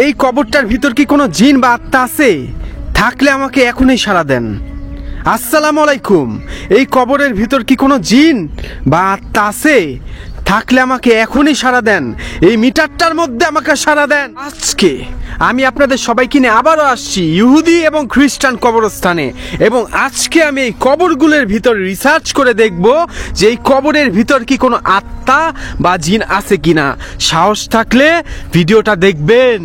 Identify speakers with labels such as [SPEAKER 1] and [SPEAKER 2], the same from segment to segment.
[SPEAKER 1] এই কবরটার ভিতর কি কোনো জিন বা আত্মা আছে? থাকলে আমাকে এখনই সাড়া দেন। আসসালামু আলাইকুম। এই কবরের ভিতর কি কোনো জিন বা আত্মা আছে? থাকলে আমাকে এখনই সাড়া দেন। এই মিটারটার মধ্যে আমাকে সাড়া দেন। আজকে আমি আপনাদের সবাইকে নিয়ে আবারও আসছি ইহুদি এবং খ্রিস্টান কবরস্থানে, এবং আজকে আমি এই কবরগুলোর ভিতর রিসার্চ করে দেখব যে এই কবরের ভিতর কি কোনো আত্মা বা জিন আছে কিনা। সাহস থাকলে ভিডিওটা দেখবেন।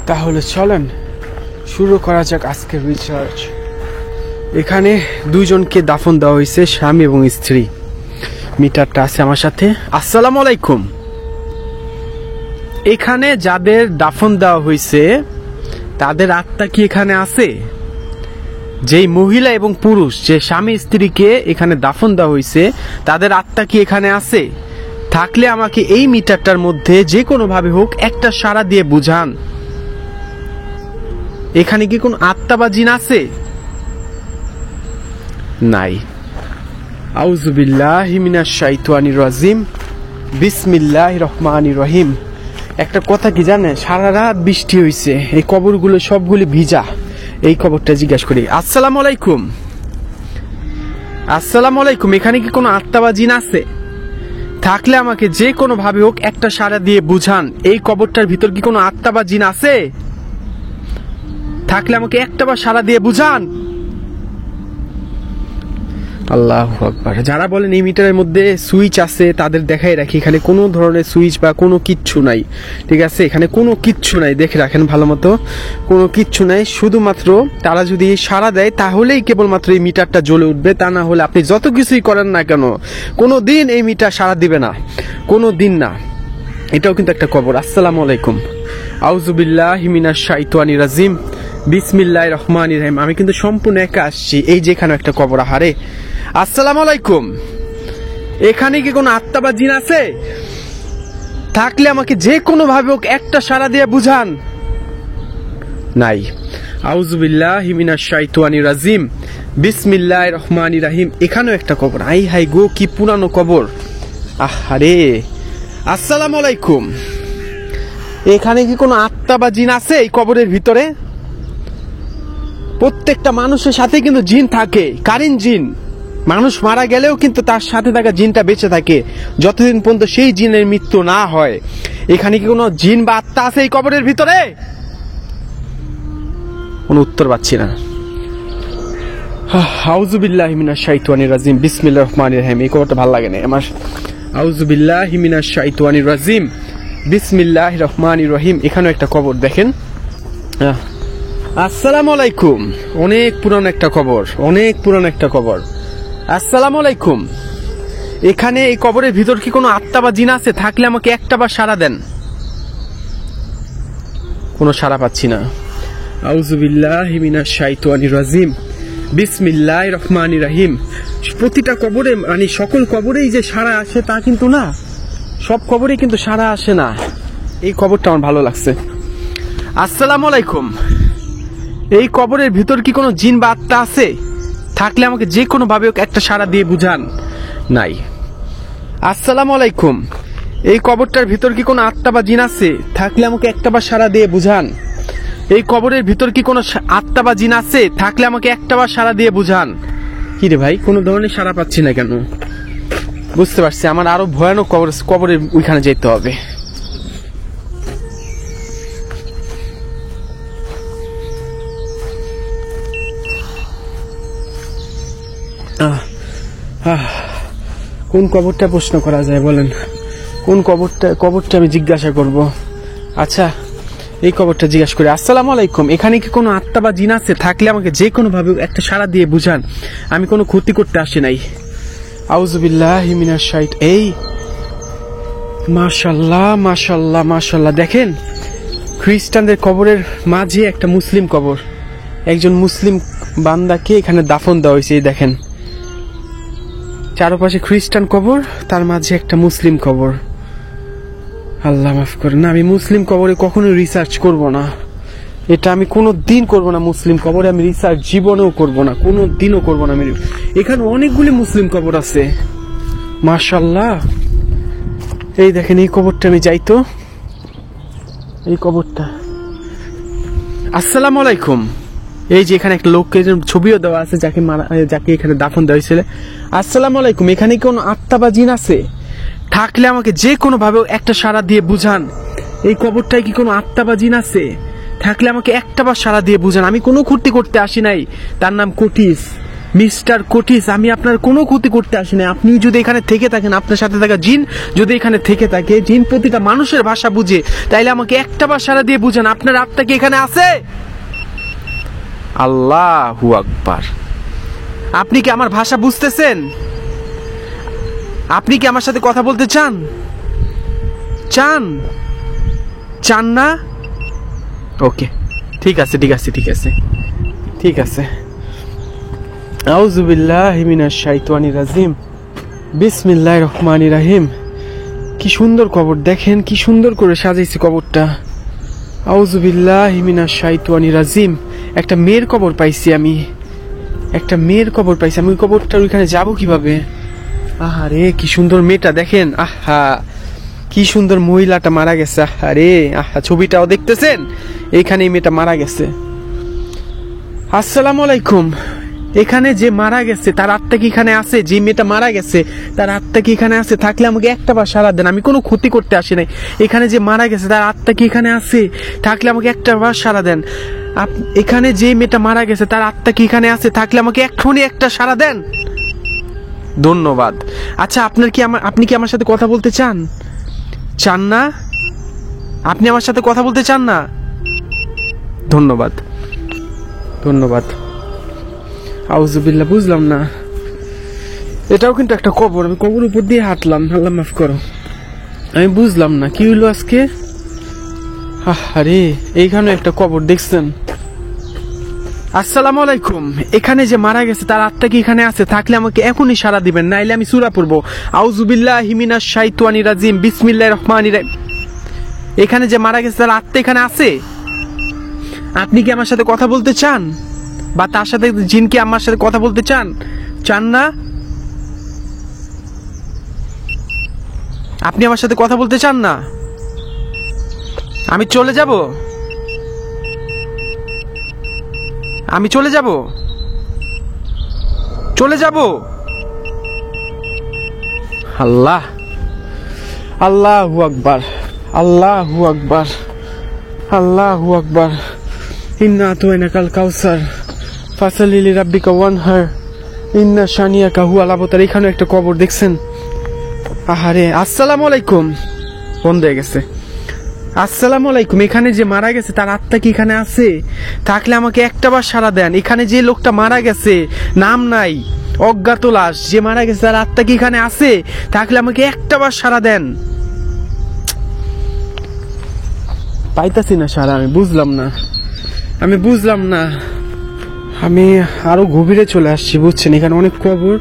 [SPEAKER 1] তাহলে চলেন শুরু করা যাক আজকের রিসার্চ। এখানে দুইজনকে দাফন দেওয়া হয়েছে, স্বামী এবং স্ত্রী। মিটারটা আছে আমার সাথে। আসসালামু আলাইকুম। এখানে যাদের দাফন দেওয়া হয়েছে তাদের আত্মা কি এখানে আছে? যেই মহিলা এবং পুরুষ, যে স্বামী স্ত্রীকে এখানে দাফন দেওয়া হয়েছে, তাদের আত্মা কি এখানে আছে? থাকলে আমাকে এই মিটারটার মধ্যে যে কোনো ভাবে হোক একটা সাড়া দিয়ে বুঝান। এখানে কি কোন আত্মা বা জিন আছে? নাই। আউযু বিল্লাহি মিনাশ শাইতানির রাজিম। বিসমিল্লাহির রহমানির রহিম। একটা কথা কি জানেন, সারা রাত বৃষ্টি হয়েছে, এই কবরগুলো সবগুলি ভিজা। এই কবরটা জিজ্ঞাসা করি। আসসালামু আলাইকুম। আসসালামু আলাইকুম। এখানে কি কোনো আত্মা বা জিন আছে? থাকলে আমাকে যে কোনো ভাবে হোক একটা সাড়া দিয়ে বুঝান। এই কবরটার ভিতর কি কোনো আত্মা বা জিন আছে? থাকলে আমাকে একটা বার সাড়া দিয়ে বুঝান। আল্লাহু আকবার। যারা বলেন এই মিটারের মধ্যে সুইচ আছে তাদের দেখাই রাখি, এখানে কোনো ধরনের সুইচ বা কোনো কিচ্ছু নাই। ঠিক আছে, এখানে কোনো কিচ্ছু নাই, দেখে রাখেন ভালো মতো। কোনো কিচ্ছু নাই, শুধুমাত্র তারা যদি সাড়া দেয় তাহলেই কেবলমাত্র এই মিটারটা জ্বলে উঠবে। তা না হলে আপনি যত কিছুই করেন না কেন, কোনো দিন এই মিটার সাড়া দিবে না, কোনো দিন না। এটাও কিন্তু একটা কবর। আসসালামু আলাইকুম। আউযু বিল্লাহি মিনাশ শাইতানির রাজিম। বিসমিল্লাহির রহমানির রহিম। আমি কিন্তু সম্পূর্ণ একা আসছি। এই যেখানে একটা কবর। আহারে। আসসালামু আলাইকুম। এখানে কি কোনো আত্মা বা জিন আছে? থাকলে আমাকে যে কোনো ভাবে হোক একটা সাড়া দিয়ে বুঝান। নাই। আউযু বিল্লাহি মিনাশ শাইতানির রাজিম। বিসমিল্লাহির রহমানির রহিম। এখানেও একটা কবর। আই হাই গো, কি পুরানো কবর। আহারে। আসসালামু আলাইকুম। এখানে কি কোনো আত্মা বা জিন আছে এই কবরের ভিতরে? প্রত্যেকটা মানুষের সাথে কিন্তু জিন থাকে, কারেন্ট জিন। মানুষ মারা গেলেও কিন্তু তার সাথে থাকা জিনটা বেঁচে থাকে যতদিন পর্যন্ত সেই জিনের মৃত্যু না হয়। এখানে কি কোনো জিন বা আত্মা আছে এই কবরের ভিতরে? কোনো উত্তর পাচ্ছি না। আউযু বিল্লাহি মিনাশ শাইতানির রাজিম। বিসমিল্লাহির রহমানির রহিম। এই কবরটা ভালো লাগে না আমার। আউযু বিল্লাহি মিনাশ শাইতানির রাজিম। বিসমিল্লাহির রহমানির রহিম। এখানেও একটা কবর দেখেন। আসসালামু আলাইকুম। অনেক পুরানো একটা কবর, অনেক পুরানো একটা কবর। আসসালামু আলাইকুম। এখানে এই কবরের ভিতর কি কোনো আত্মা বা জিন আছে? থাকলে আমাকে একটা বার সাড়া দেন। কোনো সাড়া পাচ্ছি না। আউযু বিল্লাহি মিনাশ শাইতানির রাজিম। বিসমিল্লাহির রহমানির রহিম। প্রতিটা কবরে, মানে সকল কবরেই যে সাড়া আসে তা কিন্তু না, সব কবরেই কিন্তু সাড়া আসে না। এই কবরটা আমার ভালো লাগছে। আসসালামু আলাইকুম। এই কবরের ভিতর কি কোনো জিন বা আত্মা আছে? থাকলে আমাকে যে কোনো ভাবে একটা সাড়া দিয়ে বুঝান। নাই। আসসালামু আলাইকুম। এই কবরটার ভিতর কি কোনো আত্মা বা জিন আছে? থাকলে আমাকে একটা বার সাড়া দিয়ে বুঝান। এই কবরের ভিতর কি কোনো আত্মা বা জিন আছে? থাকলে আমাকে একটা বার সাড়া দিয়ে বুঝান। কি রে ভাই, কোনো ধরনের সাড়া পাচ্ছি না কেন? বুঝতে পারছি, আমার আরো ভয়ানক কবরের ওইখানে যেতে হবে। কোন কবরটা প্রশ্ন করা যায় বলেন? কোন কবরটা আমি জিজ্ঞাসা করব? আচ্ছা, এই কবরটা জিজ্ঞাসা করি। আসসালামু আলাইকুম। এখানে কি কোনো আত্মা বা জিন আছে? থাকলে আমাকে যে কোনো ভাবে একটা সাড়া দিয়ে বুঝান। আমি কোনো ক্ষতি করতে আসি নাই। আউযু বিল্লাহি মিনাশ শাইতানির। এই মাশাআল্লাহ, মাশাআল্লাহ, মাশাআল্লাহ। দেখেন, খ্রিস্টানদের কবরের মাঝে একটা মুসলিম কবর। একজন মুসলিম বান্দাকে এখানে দাফন দেওয়া হয়েছে। এই দেখেন, চারপাশে খ্রিস্টান কবর, তার মাঝে একটা মুসলিম কবর। আল্লাহ মাফ করেন, আমি মুসলিম কবরে কখনো রিসার্চ করব না। এটা আমি কোনো দিন করবো না। মুসলিম কবরে আমি রিসার্চ জীবনেও করবো না, কোনো দিনও করবো না। এখানে অনেকগুলি মুসলিম কবর আছে। মাশাআল্লাহ। এই দেখেন এই কবরটা, আমি যাই তো এই কবরটা। আসসালামু আলাইকুম। এই যে এখানে একটা লোককে ছবিও দেওয়া আছে যাকে এখানে দাফন দেওয়া হয়েছিল। আসসালামু আলাইকুম, এখানে কোনো আত্মা বা জিন আছে? থাকলে আমাকে যে কোনো ভাবে একটা সাড়া দিয়ে বুঝান। এই কবরটায় কি কোনো আত্মা বা জিন আছে? থাকলে আমাকে একটা বার সাড়া দিয়ে বুঝান। আমি কোনো ক্ষতি করতে আসি নাই। তার নাম কোটিস, মিস্টার কোটিস। আমি আপনার কোনো ক্ষতি করতে আসি নাই। আপনি যদি এখানে থেকে থাকেন, আপনার সাথে থাকা জিন যদি এখানে থেকে থাকে, জিন প্রতিটা মানুষের ভাষা বুঝে, তাইলে আমাকে একটা বার সাড়া দিয়ে বুঝান আপনার আত্মা কি এখানে আছে? আল্লাহু আকবার। আপনি কি আমার ভাষা বুঝতেছেন? আপনি কি আমার সাথে কথা বলতে চান? চান চান না? ওকে, ঠিক আছে ঠিক আছে ঠিক আছে ঠিক আছে। আউযু বিল্লাহি মিনাশ শাইতানির রাজিম, বিসমিল্লাহির রহমানির রহিম। কি সুন্দর কবর, দেখেন কি সুন্দর করে সাজাইছে কবরটা। আউযু বিল্লাহি মিনাশ শাইতানির রাজিম। একটা মেয়ের কবর পাইছি আমি, একটা মেয়ের কবর পাইছি আমি। ওই কবরটার ওইখানে যাবো কিভাবে? আহারে কি সুন্দর মেয়েটা, দেখেন। আহা কি সুন্দর মহিলাটা মারা গেছে। আরে আহা, ছবিটাও দেখতেছেন, এইখানে এই মেয়েটা মারা গেছে। আসসালামু আলাইকুম। এখানে যে মারা গেছে তার আত্মা কি এখানে আছে? যে মেয়েটা মারা গেছে তার আত্মা কি এখানে আছে? থাকলে আমাকে একটা বার সাড়া দেন। আমি কোনো ক্ষতি করতে আসি নাই। এখানে যে মারা গেছে তার আত্মা কি এখানে আছে? থাকলে আমাকে একটা বার সাড়া দেন। এখানে যে মেয়েটা মারা গেছে তার আত্মা কি এখানে আছে? থাকলে আমাকে এক্ষুনি একটা সাড়া দেন। ধন্যবাদ। আচ্ছা, আপনি কি আমার সাথে কথা বলতে চান? চান না? আপনি আমার সাথে কথা বলতে চান না? ধন্যবাদ ধন্যবাদ। আউযুবিল্লাহ, বুঝলাম না। এটাও কিন্তু একটা কবর, আমি কবর উপর দিয়ে হাঁটলাম। আল্লাহ মাফ করো, আমি বুঝলাম না কি হইলো আজকে। আরে এইখানে একটা কবর দেখছেন। আসসালামু আলাইকুম। এখানে যে মারা গেছে তার আত্মা কি এখানে আছে? থাকলে আমাকে এখনই সাড়া দিবেন, নাইলে আমি সূরা পড়বো। আউযু বিল্লাহি মিনাশ শাইতানির রাজিম, বিসমিল্লাহির রহমানির রহিম। এখানে যে মারা গেছে তার আত্মা এখানে আছে? আপনি কি আমার সাথে কথা বলতে চান? বা তার সাথে জিন কি আমার সাথে কথা বলতে চান? চান না? আপনি আমার সাথে কথা বলতে চান না? আমি চলে যাব, আমি চলে যাব, চলে যাব। আল্লাহ, আল্লাহু আকবার, আল্লাহু আকবার, আল্লাহু আকবার। ইন্না আতাইনাকাল কাউসার ফাসালি লিরাব্বিকা ওয়ানহার ইন্না শানিয়াকা হুয়াল আবতার। এখানে একটা কবর দেখছেন। আহারে। আসসালামু আলাইকুম। বন্ধ হয়ে গেছে। আসসালামু আলাইকুম। এখানে যে মারা গেছে তার আত্মা কি এখানে আছে? থাকলে আমাকে একটা বার সাড়া দেন। এখানে যে লোকটা মারা গেছে, নাম নাই, অজ্ঞাত লাশ, যে মারা গেছে তার আত্মা কি এখানে আছে? থাকলে আমাকে একটা বার সাড়া দেন। পাইতাছি না সাড়া, আমি বুঝলাম না, আমি বুঝলাম না। আমি আরো গভীরে চলে আসছি, বুঝছেন। এখানে অনেক কবর,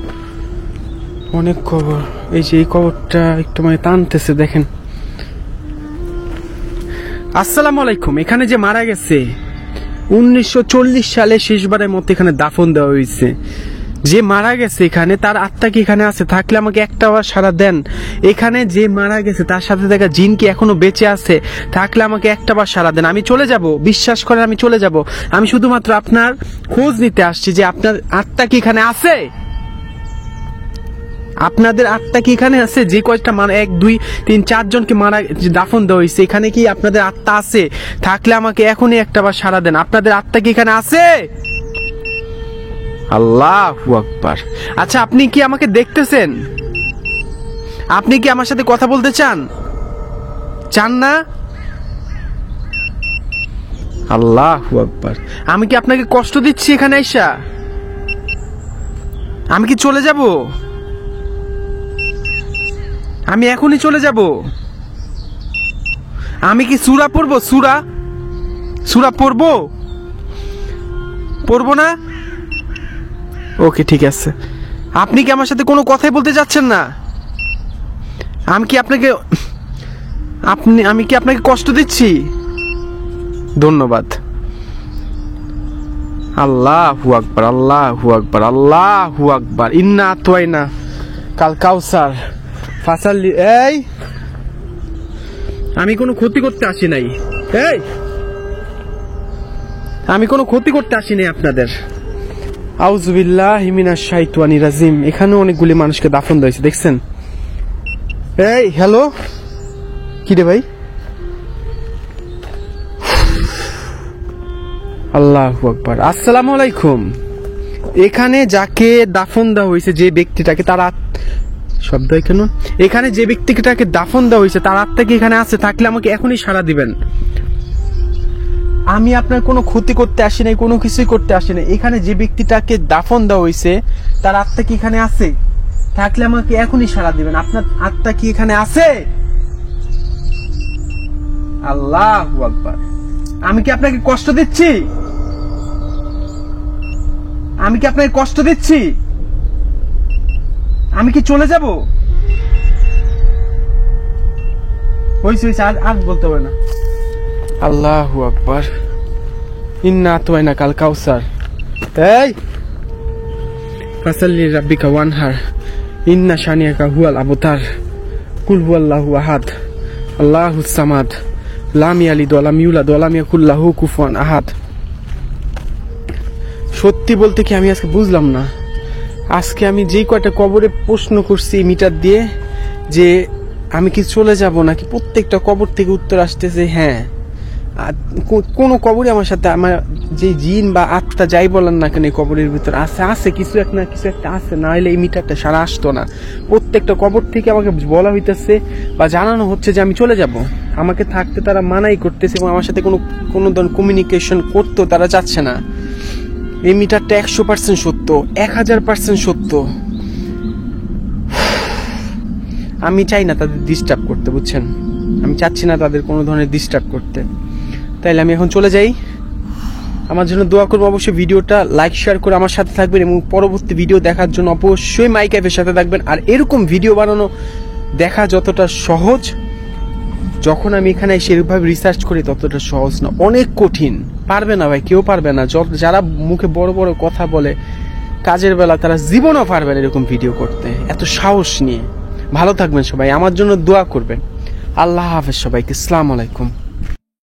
[SPEAKER 1] অনেক কবর। এই যে এই কবরটা একটু মানে টানতেছে, দেখেন। আসসালামু আলাইকুম। এখানে যে মারা গেছে 1940 সালে শেষবারের মতো এখানে দাফন দেওয়া হয়েছে। যে মারা গেছে এখানে তার আত্মা কি এখানে আছে? থাকলে আমাকে একটা বার সাড়া দেন। এখানে যে মারা গেছে তার সাথে দেখা জিন কি এখনো বেঁচে আছে? থাকলে আমাকে একটা বার সাড়া দেন। আমি চলে যাব, বিশ্বাস করেন আমি চলে যাব। আমি শুধুমাত্র আপনার খোঁজ নিতে আসছি যে আপনার আত্মা কি এখানে আছে? আপনাদের আত্মা কি এখানে আছে? যে কয়েকটা 1 2 3 4 জনকে মারা দাফন দেওয়া হয়েছে, এখানে কি আপনাদের আত্মা আছে? থাকলে আমাকে এখনই একটা বার সাড়া দেন। আপনাদের আত্মা কি এখানে আছে? আল্লাহু আকবার। আচ্ছা, আপনি কি আমাকে দেখতেছেন? আপনি কি আমার সাথে কথা বলতে চান? চান না? আল্লাহু আকবার। আমি কি আপনাকে কষ্ট দিচ্ছি এখানে আইসা? আমি কি চলে যাব? আমি এখনই চলে যাব। আমি কি সূরা পড়বো? সূরা সূরা পড়বো? পড়বো না? ওকে, ঠিক আছে। আপনি কি আমার সাথে কোনো কথাই বলতে যাচ্ছেন না? আমি কি আপনাকে কষ্ট দিচ্ছি? ধন্যবাদ। আল্লাহু আকবার, আল্লাহু আকবার, আল্লাহু আকবার। ইন্না আতাইনা কাল কাউসার ফাসাল্লি। এই আমি কোনো ক্ষতি করতে আসি নাই। এই, আমি কোনো ক্ষতি করতে আসি নাই আপনাদের। আউযুবিল্লাহি মিনাশ শাইতানির রাজিম। এখানে অনেকগুলি মানুষকে দাফন দেওয়া হয়েছে, দেখছেন? এই হ্যালো, কি রে ভাই? আল্লাহু আকবার। আসসালামু আলাইকুম। এখানে যাকে দাফন দেওয়া হয়েছে, যে ব্যক্তিটাকে, তার শব্দ কেন, এখানে যে ব্যক্তিটাকে দাফন দেওয়া হয়েছে তার আত্মা কি এখানে আছে? থাকলে আমাকে এখনই সাড়া দিবেন। আমি আপনার কোনো ক্ষতি করতে আসি নাই, কোনো কিছুই করতে আসি নাই। এখানে যে ব্যক্তিটাকে দাফন দেওয়া হয়েছে তার আত্মা কি এখানে আছে? থাকলে আমাকে এখনই সাড়া দিবেন। আপনার আত্মা কি এখানে আছে? আল্লাহু আকবার। আমি কি আপনাকে কষ্ট দিচ্ছি? আমি কি আপনাকে কষ্ট দিচ্ছি? আমি কি চলে যাব? হইছে হইছে, আর বলতে হবে না। আল্লাহু আকবার। ইন্না আতওয়াইনা কাল কাউসার। এই ফাসাল্লি রাব্বিকা ওয়ানহার ইন্না শানিয়াকা হুয়াল আবতার। কুল হুয়াল্লাহু আহাদ আল্লাহুস সামাদ লাম ইয়ালিদ ওয়া লাম ইউলাদ ওয়া লাম ইয়াকুল লাহু কুফুয়ান আহাদ। সত্যি বলতে কি আমি আজকে বুঝলাম না। আজকে আমি যেই কয়টা কবরে প্রশ্ন করছি মিটার দিয়ে যে আমি কি চলে যাব নাকি, প্রত্যেকটা কবর থেকে উত্তর আসতেছে হ্যাঁ। কোন কবরে আমার সাথে আমার যে জিন বা আত্মা যাই বলেন না কেন কবরের ভিতর আছে, আছে কিছু একটা আছে, না হলে এই মিটারটা সারা আসতো না। প্রত্যেকটা কবর থেকে আমাকে বলা হইতেছে বা জানানো হচ্ছে যে আমি চলে যাব। আমাকে থাকতে তারা মানাই করতেছে এবং আমার সাথে কোনো ধরনের কমিউনিকেশন করতেও তারা চাচ্ছে না। এই মিটারটা 100% সত্য, 1000% সত্য। আমি চাই না তাদের ডিস্টার্ব করতে, বুঝছেন? আমি চাচ্ছি না তাদের কোনো ধরনের ডিস্টার্ব করতে। তাইলে আমি এখন চলে যাই। আমার জন্য দোয়া করবো, অবশ্যই ভিডিওটা লাইক শেয়ার করে আমার সাথে থাকবেন এবং পরবর্তী ভিডিও দেখার জন্য অবশ্যই মাই ক্যাফের সাথে থাকবেন। আর এরকম ভিডিও বানানো দেখা যতটা সহজ, যখন আমি এখানে সেরকমভাবে রিসার্চ করি ততটা সহজ না, অনেক কঠিন। পারবে না ভাই, কেউ পারবে না। যারা মুখে বড় বড় কথা বলে কাজের বেলা তারা জীবনও পারবে না এরকম ভিডিও করতে এত সাহস নিয়ে। ভালো থাকবেন সবাই, আমার জন্য দোয়া করবেন। আল্লাহ হাফেজ সবাইকে। আসসালামু আলাইকুম।